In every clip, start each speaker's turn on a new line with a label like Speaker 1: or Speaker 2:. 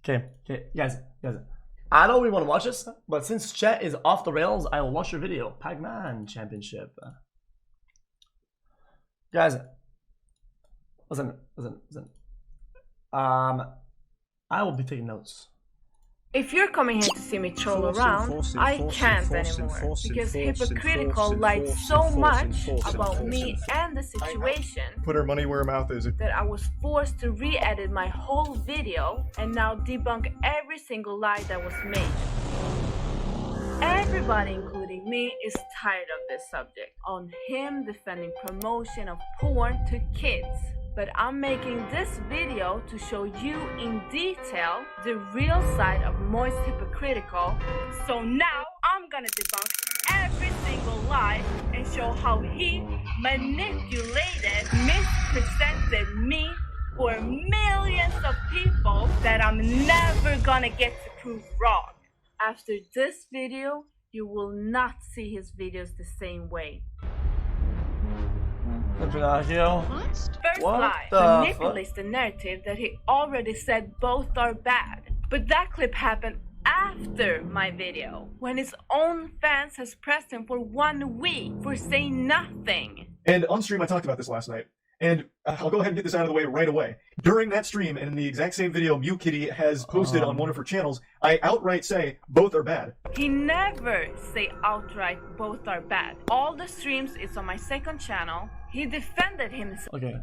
Speaker 1: Okay, guys. I don't really want to watch this, but since chat is off the rails, I will watch your video. Pac-Man Championship. Guys, listen. I will be taking notes.
Speaker 2: If you're coming here to see me troll around, I can't anymore, because Hypocritical lied so much about me and the situation
Speaker 3: Put her money where her mouth is.
Speaker 2: that I was forced to re-edit my whole video and now debunk every single lie that was made. Everybody, including me, is tired of this subject, on him defending promotion of porn to kids. But I'm making this video to show you in detail the real side of Moist Hypocritical. So now I'm gonna debunk every single lie and show how he manipulated, mispresented me for millions of people that I'm never gonna get to prove wrong. After this video, you will not see his videos the same way. First lie manipulates the narrative that he already said both are bad. But that clip happened after my video, when his own fans has pressed him for 1 week for saying nothing.
Speaker 3: And on stream, I talked about this last night. And I'll go ahead and get this out of the way right away. During that stream, and in the exact same video MuKitty has posted on one of her channels, I outright say both are bad.
Speaker 2: He never say outright both are bad. All the streams is on my second channel. He defended himself.
Speaker 1: Okay.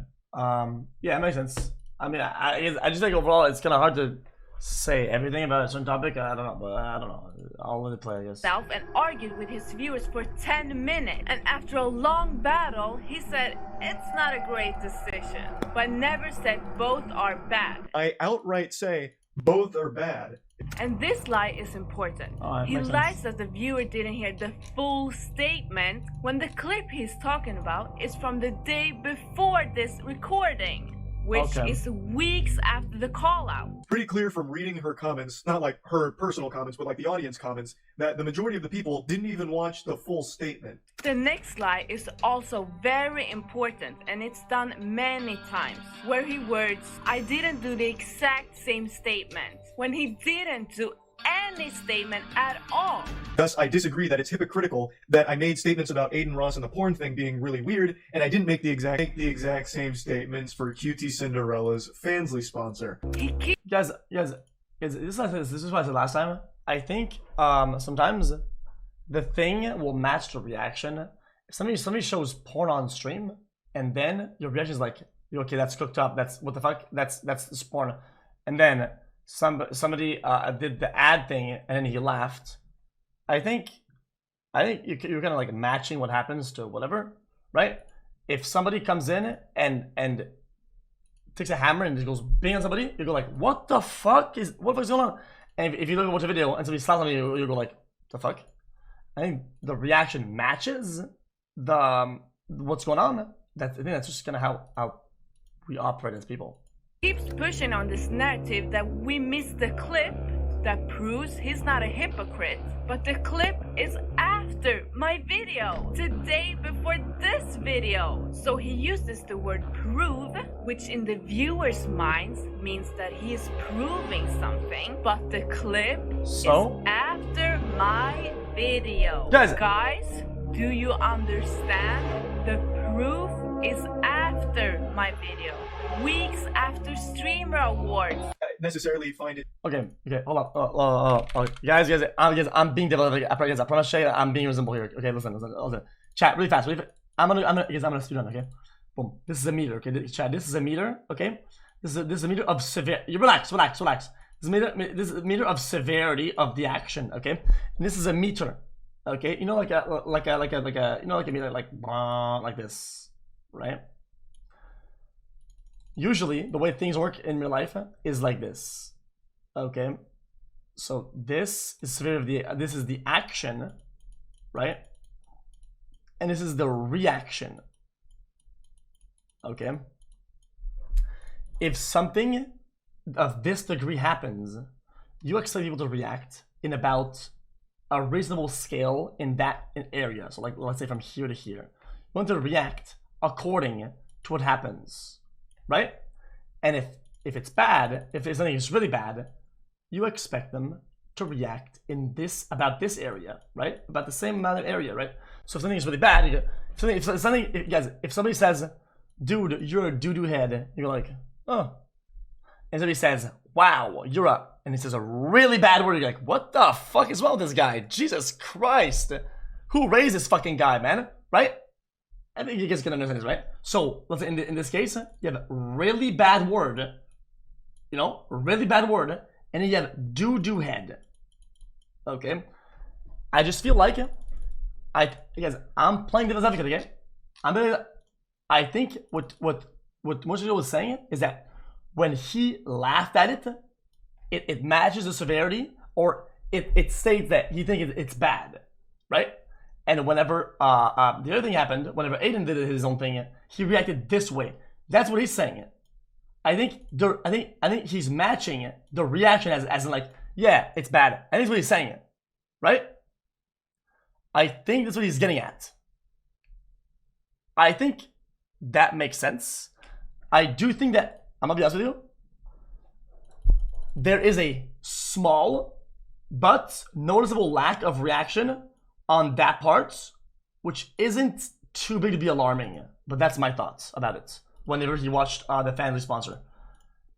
Speaker 1: Yeah, it makes sense. I mean, I just think overall it's kind of hard to say everything about a certain topic. I don't know, but I don't know. I'll let it play, I guess.
Speaker 2: And argued with his viewers for 10 minutes. And after a long battle, he said it's not a great decision, but never said both are bad.
Speaker 3: I outright say both are bad.
Speaker 2: And this lie is important. He lies that the viewer didn't hear the full statement when the clip he's talking about is from the day before this recording, which is weeks after the call out.
Speaker 3: Pretty clear from reading her comments, not like her personal comments, but like the audience comments, that the majority of the people didn't even watch the full statement.
Speaker 2: The next lie is also very important, and it's done many times, where he words, I didn't do the exact same statement, when he didn't do any statement at all.
Speaker 3: Thus, I disagree that it's hypocritical that I made statements about Aiden Ross and the porn thing being really weird, and I didn't make the exact same statements for QT Cinderella's Fansly sponsor.
Speaker 1: Guys, this is what I said last time. I think sometimes the thing will match the reaction. If somebody shows porn on stream, and then your reaction is like, okay, that's cooked up. That's what the fuck. That's this porn, and then somebody did the ad thing and then he laughed. I think you're kind of like matching what happens to whatever, right? If somebody comes in and takes a hammer and just goes bang on somebody, you go like, what the fuck is going on? And if you look at watch a video and somebody slaps on you, you go like, the fuck? I think the reaction matches the what's going on. I think that's just kind of how we operate as people.
Speaker 2: Keeps pushing on this narrative that we missed the clip that proves he's not a hypocrite. But the clip is after my video, the day before this video. So he uses the word prove, which in the viewer's minds means that he is proving something. But the clip is after my video. Guys, do you understand? The proof is after my video. Weeks after Streamer Awards.
Speaker 3: Necessarily find it.
Speaker 1: Okay, hold on. Guys, I'm being developed. I promise you, I'm being reasonable here. Okay, listen. Chat, really fast. I'm gonna speed on. Okay, boom. This is a meter. Okay, chat. This is a meter. Okay, this is a meter of severe. You relax. This is a meter of severity of the action. Okay, and this is a meter. Okay, you know, like a meter, like this, right? Usually, the way things work in real life is like this. Okay, so this is this is the action, right? And this is the reaction. Okay. If something of this degree happens, you expect people to react in about a reasonable scale in that area. So, like, let's say from here to here, you want to react according to what happens. Right? And if it's bad, if something is really bad, you expect them to react in this, about this area, right? About the same amount of area, right? So if something is really bad, if somebody says, dude, you're a doo-doo head, you're like, oh. And somebody says, wow, you're a, and he says a really bad word, you're like, what the fuck is wrong with this guy? Jesus Christ. Who raised this fucking guy, man? Right? I think you guys can understand this, right? So, let's say in this case, you have a really bad word, you know, really bad word, and then you have doo-doo head. Okay? I just feel like, guys, I'm playing devil's advocate, okay? I think what MoistCritical was saying is that when he laughed at it, it matches the severity, or it states that he thinks it's bad, right? And whenever the other thing happened, whenever Aiden did his own thing, he reacted this way. That's what he's saying. I think he's matching the reaction as in like, yeah, it's bad. I think that's what he's saying, right? I think that's what he's getting at. I think that makes sense. I do think that, I'm gonna be honest with you, there is a small but noticeable lack of reaction on that part, which isn't too big to be alarming, but that's my thoughts about it. Whenever he watched the family sponsor,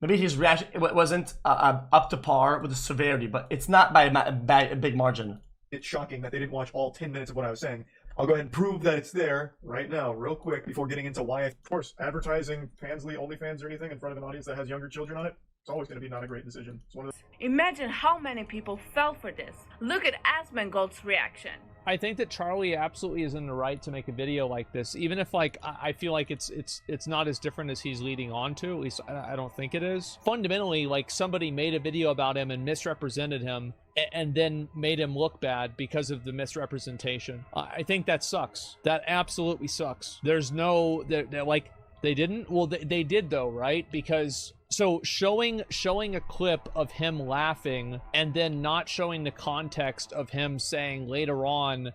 Speaker 1: maybe his reaction wasn't up to par with the severity, but it's not by a big margin.
Speaker 3: It's shocking that they didn't watch all 10 minutes of what I was saying. I'll go ahead and prove that it's there right now, real quick, before getting into why. Of course, advertising Fansly, OnlyFans, or anything in front of an audience that has younger children on it, it's always going to be not a great decision. It's one of the...
Speaker 2: Imagine how many people fell for this. Look at Asmongold's reaction.
Speaker 4: I think that Charlie absolutely is in the right to make a video like this, even if like I feel like it's not as different as he's leading on to. At least I don't think it is. Fundamentally, like somebody made a video about him and misrepresented him, and then made him look bad because of the misrepresentation. I think that sucks. That absolutely sucks. There's no like they didn't. Well, they did though, right? Because. So showing a clip of him laughing and then not showing the context of him saying later on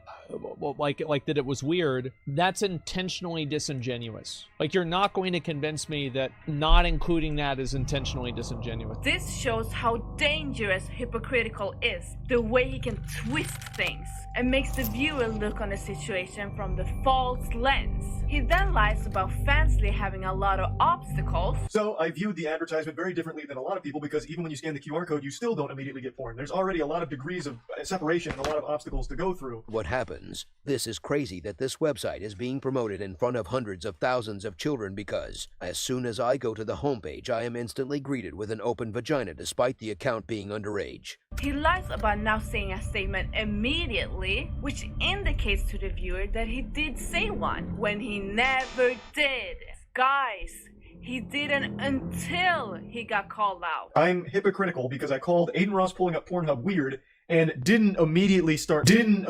Speaker 4: like that it was weird, that's intentionally disingenuous. Like, you're not going to convince me that not including that is intentionally disingenuous.
Speaker 2: This shows how dangerous Hypocritical is, the way he can twist things and makes the viewer look on the situation from the false lens. He then lies about Fansly having a lot of obstacles.
Speaker 3: So I viewed the advertisement very differently than a lot of people, because even when you scan the QR code, you still don't immediately get porn. There's already a lot of degrees of separation and a lot of obstacles to go through.
Speaker 5: What happens? This is crazy that this website is being promoted in front of hundreds of thousands of children, because as soon as I go to the homepage, I am instantly greeted with an open vagina despite the account being underage.
Speaker 2: He lies about now saying a statement immediately, which indicates to the viewer that he did say one, when he never did. Guys, he didn't until he got called out.
Speaker 3: I'm hypocritical because I called Aiden Ross pulling up Pornhub weird and didn't immediately start. Then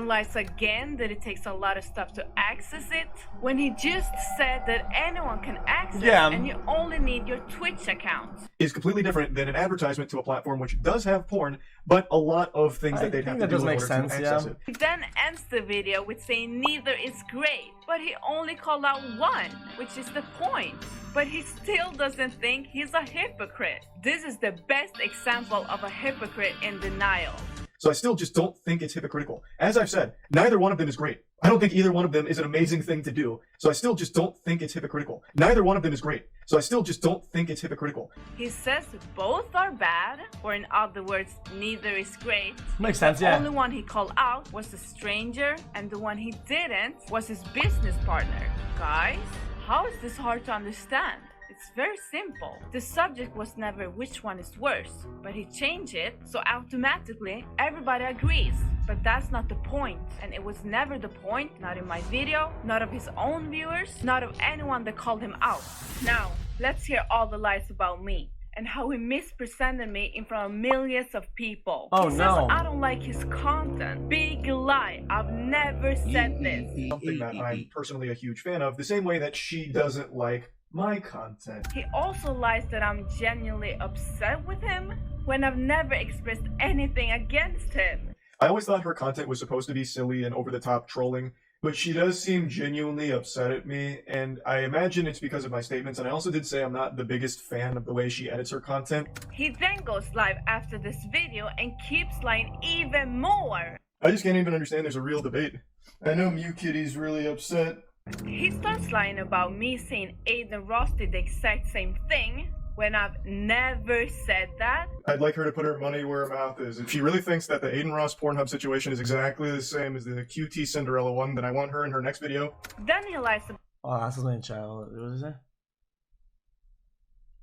Speaker 2: lies again that it takes a lot of stuff to access it, when he just said that anyone can access and you only need your Twitch account.
Speaker 3: Is completely different than an advertisement to a platform which does have porn, but a lot of things that they'd have to do in order to access it.
Speaker 2: He then ends the video with saying neither is great, but he only called out one, which is the point. But he still doesn't think he's a hypocrite. This is the best example of a hypocrite in denial.
Speaker 3: So I still just don't think it's hypocritical. As I've said, neither one of them is great. I don't think either one of them is an amazing thing to do. So I still just don't think it's hypocritical. Neither one of them is great. So I still just don't think it's hypocritical.
Speaker 2: He says both are bad, or in other words, neither is great.
Speaker 1: Makes sense, yeah.
Speaker 2: The only one he called out was a stranger, and the one he didn't was his business partner. Guys, how is this hard to understand? It's very simple. The subject was never which one is worse, but he changed it, so automatically everybody agrees. But that's not the point, and it was never the point, not in my video, not of his own viewers, not of anyone that called him out. Now, let's hear all the lies about me, and how he mispresented me in front of millions of people.
Speaker 1: Oh,
Speaker 2: he
Speaker 1: no.
Speaker 2: says I don't like his content. Big lie. I've never said this.
Speaker 3: Something that I'm personally a huge fan of, the same way that she doesn't like my content.
Speaker 2: He also lies that I'm genuinely upset with him, when I've never expressed anything against him.
Speaker 3: I always thought her content was supposed to be silly and over-the-top trolling, But she does seem genuinely upset at me, and I imagine it's because of my statements. And I also did say I'm not the biggest fan of the way she edits her content.
Speaker 2: He then goes live after this video and keeps lying even more.
Speaker 3: I just can't even understand there's a real debate. I know MuKitty's really upset.
Speaker 2: He starts lying about me saying Aiden Ross did the exact same thing when I've never said that.
Speaker 3: I'd like her to put her money where her mouth is. If she really thinks that the Aiden Ross Pornhub situation is exactly the same as the QT Cinderella one, then I want her in her next video.
Speaker 2: Then he lies about
Speaker 1: Oh, that's his name, child. What is it?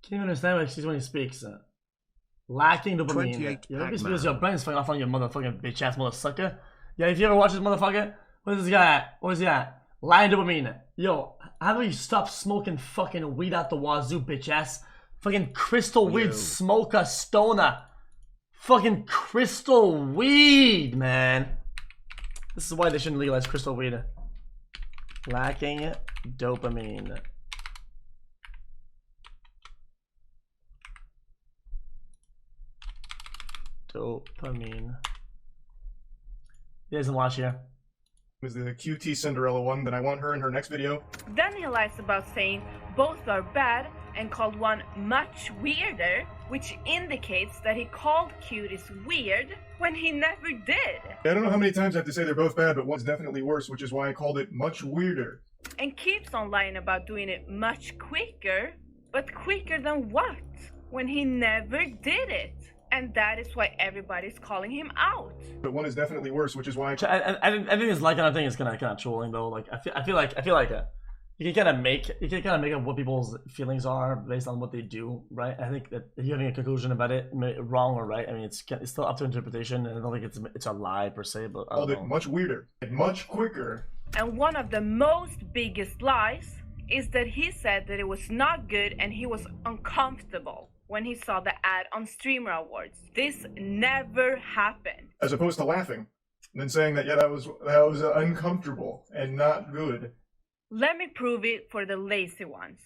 Speaker 1: Can't even understand what she's when he speaks. Lacking dopamine.
Speaker 5: 28
Speaker 1: Yeah,
Speaker 5: Pac-Man.
Speaker 1: because your brain's fucking off on your motherfucking bitch ass motherfucker. Yeah, if you ever watch this motherfucker, what is this guy at? What is he at? Lying dopamine. Yo, how about you stop smoking fucking weed out the wazoo, bitch ass? Fucking crystal weed smoker stoner. Fucking crystal weed, man. This is why they shouldn't legalize crystal weed. Lacking dopamine. Dopamine. He doesn't watch here.
Speaker 3: Is the QT Cinderella one, then I want her in her next video.
Speaker 2: Then he lies about saying both are bad and called one much weirder, which indicates that he called cuties weird when he never did.
Speaker 3: I don't know how many times I have to say they're both bad, but one's definitely worse, which is why I called it much weirder.
Speaker 2: And keeps on lying about doing it much quicker, but quicker than what? When he never did it. And that is why everybody's calling him out.
Speaker 3: But one is definitely worse, which is why
Speaker 1: I think this like kind of thing is kind of trolling though. Like I feel like you can kind of make up what people's feelings are based on what they do, right? I think that if you're having a conclusion about it, wrong or right, I mean it's still up to interpretation, and I don't think it's a lie per se. But I
Speaker 3: called
Speaker 1: don't
Speaker 3: it
Speaker 1: know.
Speaker 3: much weirder and much quicker.
Speaker 2: And one of the most biggest lies is that he said that it was not good and he was uncomfortable when he saw the ad on Streamer Awards. This never happened.
Speaker 3: As opposed to laughing, and then saying that, yeah, that was uncomfortable and not good.
Speaker 2: Let me prove it for the lazy ones.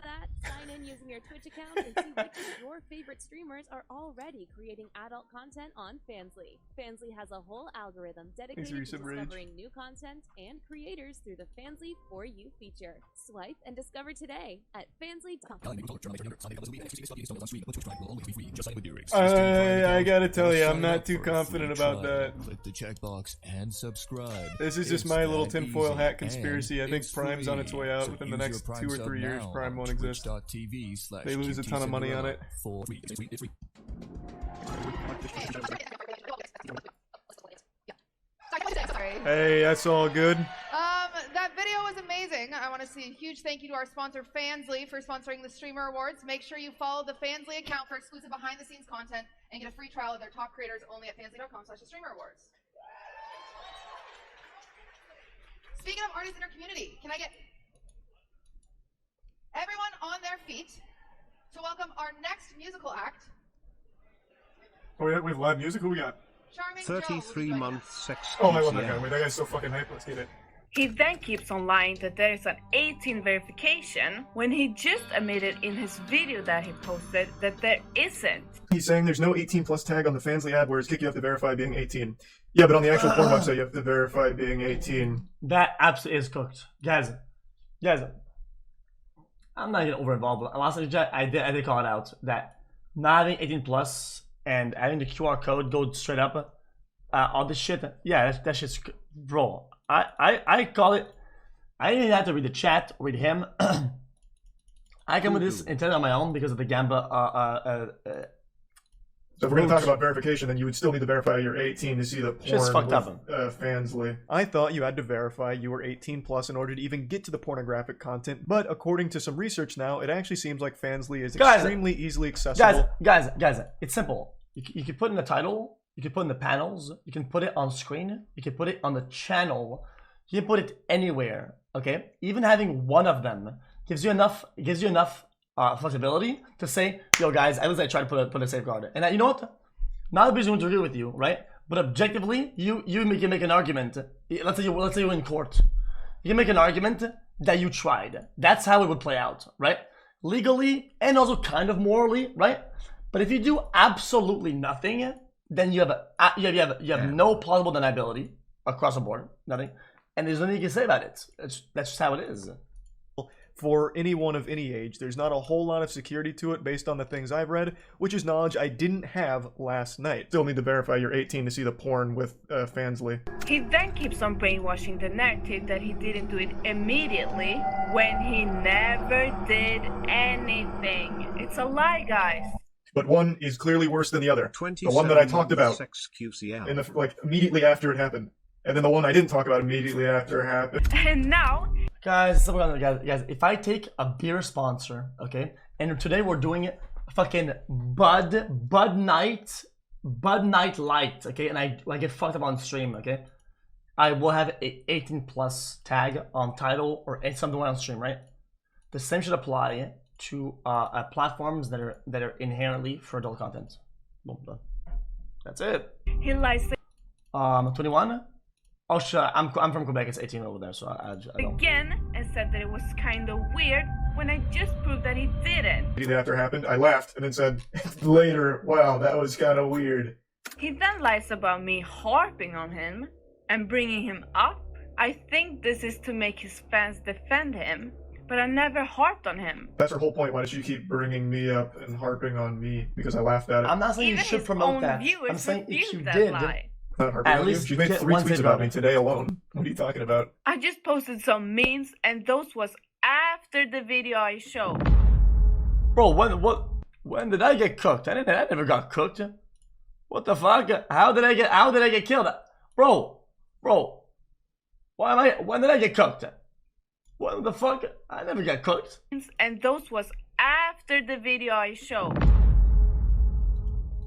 Speaker 6: That, sign in using your Twitch account and see which of your favorite streamers are already creating adult content on Fansly. Fansly has a whole algorithm dedicated to discovering new content and creators through the Fansly For You feature. Swipe and discover today at fansly.com.
Speaker 3: I gotta tell you, I'm not too confident about that.
Speaker 7: Click the checkbox and subscribe.
Speaker 3: This is just my little tinfoil hat conspiracy. I think Prime's on its way out within the next 2 or 3 years. Prime won't exist. They lose a ton of money on it. Hey, that's all good.
Speaker 8: That video was amazing. I want to say a huge thank you to our sponsor Fansly for sponsoring the Streamer Awards. Make sure you follow the Fansly account for exclusive behind-the-scenes content and get a free trial of their top creators only at fansly.com/thestreamerawards. Speaking of artists in our community, can I get everyone on their feet to welcome our next musical act?
Speaker 3: Oh, yeah, we have live music? Who we got?
Speaker 8: Charming
Speaker 5: 33-month sex.
Speaker 3: Oh, I love that guy. Wait, that guy's so fucking hype. Let's get it.
Speaker 2: He then keeps on lying that there is an 18 verification when he just admitted in his video that he posted that there isn't.
Speaker 3: He's saying there's no 18 plus tag on the Fansly ad, whereas Kick you have to verify being 18. Yeah, but on the actual porn website you have to verify being 18.
Speaker 1: That absolutely is cooked, guys. I'm not getting over involved. But last time I did call it out that not having 18 plus and having the QR code go straight up, all this shit. Yeah, that shit's bro. I call it. I didn't have to read the chat, read him. I come with this intent on my own because of the Gamba.
Speaker 3: So if we're going to talk about verification, then you would still need to verify you're 18 to see the porn
Speaker 1: Just fucked
Speaker 3: with,
Speaker 1: up.
Speaker 3: Fansly. I thought you had to verify you were 18 plus in order to even get to the pornographic content, but according to some research now, it actually seems like Fansly is extremely easily accessible.
Speaker 1: Guys, it's simple. You can put in the title, you can put in the panels, you can put it on screen, you can put it on the channel, you can put it anywhere. Okay, even having one of them gives you enough flexibility to say, yo guys, I was like trying to put a safeguard. And you know what? Not everybody's going to agree with you, right? But objectively, you can make an argument. Let's say you're in court. You can make an argument that you tried. That's how it would play out, right? Legally and also kind of morally, right? But if you do absolutely nothing, then you have no plausible deniability across the board, nothing, and there's nothing you can say about it. That's just how it is.
Speaker 3: For anyone of any age, there's not a whole lot of security to it based on the things I've read, which is knowledge I didn't have last night. Still need to verify you're 18 to see the porn with Fansley.
Speaker 2: He then keeps on brainwashing the narrative that he didn't do it immediately when he never did anything. It's a lie, guys.
Speaker 3: But one is clearly worse than the other. The one that I talked about in the, like, immediately after it happened, and then the one I didn't talk about immediately after it happened.
Speaker 2: And now,
Speaker 1: guys, if I take a beer sponsor, okay, and today we're doing fucking Bud Night Light, okay, and I get fucked up on stream, okay, I will have a 18+ tag on title or something on stream, right? The same should apply to platforms that are inherently for adult content. Boom, done. That's it.
Speaker 2: he lies
Speaker 1: 21. Oh shit, I'm from Quebec. It's 18 over there, so I don't.
Speaker 2: again and said that it was kind of weird when I just proved that he didn't.
Speaker 3: Immediately after it happened, I laughed and then said later, wow, that was kind of weird.
Speaker 2: He then lies about me harping on him and bringing him up. I think this is to make his fans defend him, but I never harped on him.
Speaker 3: That's her whole point. Why did you keep bringing me up and harping on me? Because I laughed at it.
Speaker 1: I'm not saying
Speaker 2: Even
Speaker 1: you should
Speaker 2: his
Speaker 1: promote
Speaker 2: own
Speaker 1: that.
Speaker 2: viewers
Speaker 1: I'm saying if
Speaker 2: refute
Speaker 1: you
Speaker 2: that
Speaker 1: did,
Speaker 2: lie.
Speaker 3: Not harping
Speaker 1: at
Speaker 3: on you.
Speaker 1: least
Speaker 3: She made
Speaker 1: get
Speaker 3: 3
Speaker 1: one
Speaker 3: tweets
Speaker 1: thing
Speaker 3: about
Speaker 1: about
Speaker 3: me
Speaker 1: it.
Speaker 3: today alone. What are you talking about?
Speaker 2: I just posted some memes and those was after the video I showed.
Speaker 1: Bro, when did I get cooked? I never got cooked. What the fuck? How did I get killed? Bro. When did I get cooked? What the fuck? I never got cooked.
Speaker 2: And those was after the video I showed.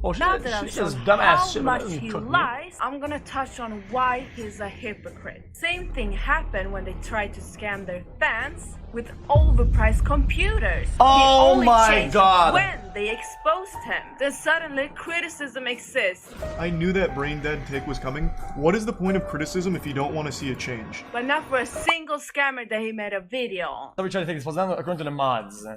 Speaker 1: Oh,
Speaker 2: Now that I've
Speaker 1: she
Speaker 2: shown
Speaker 1: says dumbass
Speaker 2: how
Speaker 1: shit,
Speaker 2: much
Speaker 1: but doesn't
Speaker 2: he
Speaker 1: cook me.
Speaker 2: lies, I'm gonna touch on why he's a hypocrite. Same thing happened when they tried to scam their fans with overpriced computers.
Speaker 1: Oh
Speaker 2: He only
Speaker 1: my
Speaker 2: changed
Speaker 1: God.
Speaker 2: when they exposed him. Then suddenly criticism exists.
Speaker 3: I knew that brain dead take was coming. What is the point of criticism if you don't want to see a change?
Speaker 2: But not for a single scammer that he made a video on.
Speaker 1: So we try to take this down according to the mods.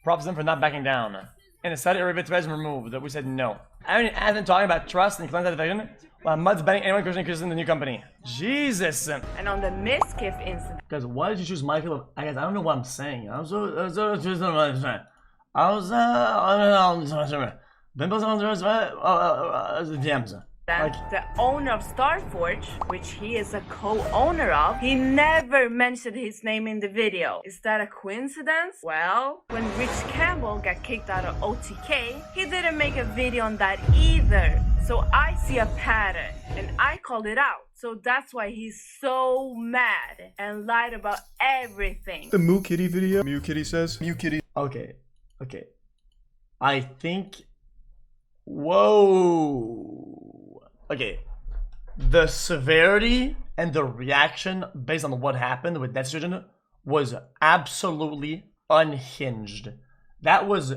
Speaker 1: Props them for not backing down. And instead, every bit was removed. We said no. I mean, I've been talking about trust and client satisfaction while mods banning anyone criticism the new company. Jesus.
Speaker 2: And on the MuKitty incident,
Speaker 1: Guys, why did you choose Michael? I guess I don't know what I'm saying. I Like,
Speaker 2: the owner of Starforge, which he is a co-owner of, he never mentioned his name in the video. Is that a coincidence? Well, when Rich Campbell got kicked out of OTK, he didn't make a video on that either. So I see a pattern, and I called it out. So that's why he's so mad and lied about everything.
Speaker 3: The MuKitty video. MuKitty says. MuKitty.
Speaker 1: okay. I think. Whoa. Okay. The severity and the reaction based on what happened with that decision was absolutely unhinged. That was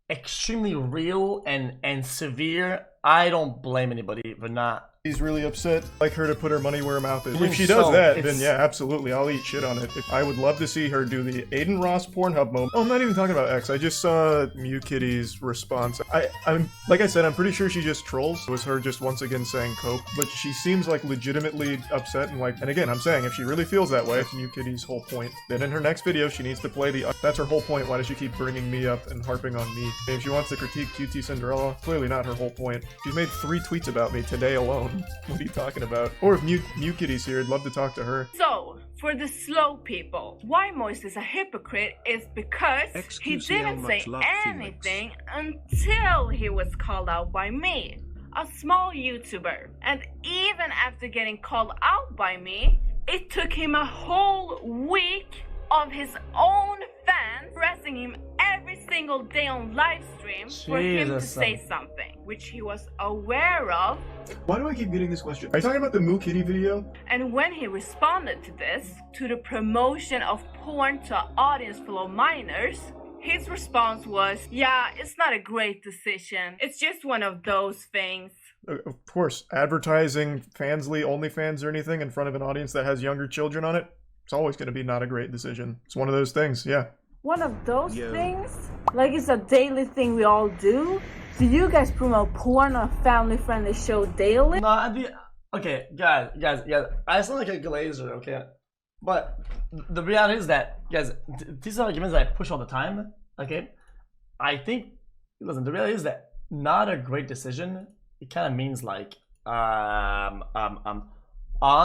Speaker 1: extremely real and severe. I don't blame anybody for not.
Speaker 3: He's really upset. I'd like her to put her money where her mouth is.
Speaker 1: I mean,
Speaker 3: If she does
Speaker 1: so,
Speaker 3: that,
Speaker 1: it's-
Speaker 3: then yeah, absolutely, I'll eat shit on it. I would love to see her do the Aiden Ross Pornhub moment. Oh, I'm not even talking about X. I just saw MuKitty's response. I'm like I said, I'm pretty sure she just trolls. It was her just once again saying cope, but she seems like legitimately upset and like. And again, I'm saying if she really feels that way, it's MuKitty's whole point. Then in her next video, she needs to play the. That's her whole point. Why does she keep bringing me up and harping on me? And if she wants to critique QT Cinderella, clearly not her whole point. She's made 3 tweets about me today alone. What are you talking about? Or if MuKitty's here, I'd love to talk to her.
Speaker 2: So, for the slow people, why Moist is a hypocrite is because he
Speaker 9: xQc
Speaker 2: didn't say
Speaker 9: much love,
Speaker 2: anything until he was called out by me, a small YouTuber. And even after getting called out by me, it took him a whole week of his own fans pressing him every single day on live stream for him to
Speaker 1: Jesus.
Speaker 2: say something, which he was aware of.
Speaker 3: Why do I keep getting this question? Are you talking about the MuKitty video?
Speaker 2: And when he responded to this, to the promotion of porn to an audience full of minors, his response was, yeah, it's not a great decision. It's just one of those things.
Speaker 3: Of course, advertising Fansly, OnlyFans, or anything in front of an audience that has younger children on it, it's always going to be not a great decision. It's one of those things, yeah.
Speaker 2: one of those things? Like it's a daily thing we all do? Do you guys promote porn on a family-friendly show daily?
Speaker 1: No, okay, guys, I sound like a glazer, okay? But the reality is that, guys, these are arguments that I push all the time, okay? I think, listen, the reality is that not a great decision, it kind of means like, on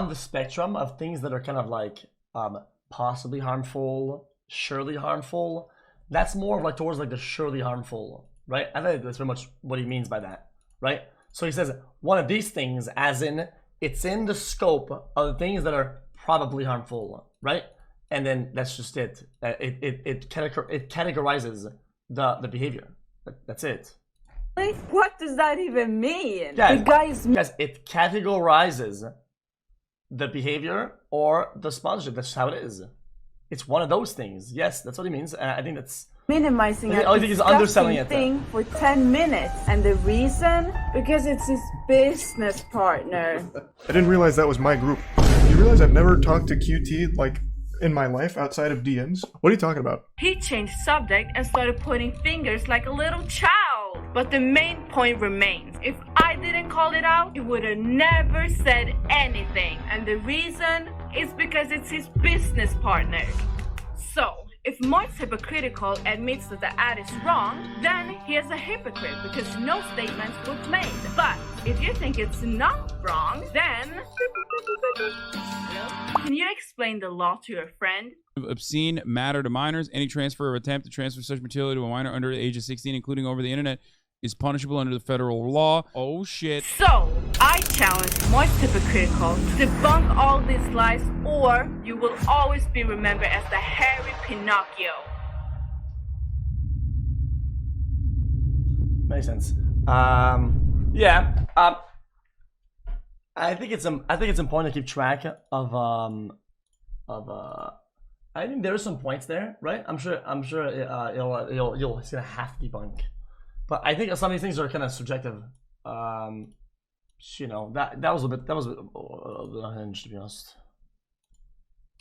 Speaker 1: the spectrum of things that are kind of like, possibly harmful, surely harmful, that's more of like towards like the surely harmful, right? I think that's pretty much what he means by that, right? So he says one of these things, as in it's in the scope of the things that are probably harmful, right? And then that's just it. It categorizes the behavior. That's it.
Speaker 2: What does that even mean?
Speaker 1: Guys, it categorizes the behavior or the sponsorship. That's how it is. It's one of those things. Yes, that's what he means. I think that's
Speaker 2: minimizing
Speaker 1: I think he's underselling it.
Speaker 2: Thing for 10 minutes, and the reason? Because it's his business partner.
Speaker 3: I didn't realize that was my group. You realize I've never talked to QT like in my life outside of DMs? What are you talking about?
Speaker 2: He changed subject and started pointing fingers like a little child. But the main point remains. If I didn't call it out, he would have never said anything. And the reason is because it's his business partner. So, if Moist Hypocritical admits that the ad is wrong, then he is a hypocrite because no statement was made. But if you think it's not wrong, then can you explain the law to your friend?
Speaker 9: Obscene matter to minors. Any transfer or attempt to transfer such material to a minor under the age of 16, including over the internet, is punishable under the federal law. Oh shit.
Speaker 2: So, I challenge Moist Hypocritical to debunk all these lies, or you will always be remembered as the hairy Pinocchio.
Speaker 1: Makes sense. I think it's important to keep track of I think there are some points there, right? I'm sure you'll see a half debunk, but I think some of these things are kind of subjective. You know, that was a bit unhinged, to be honest.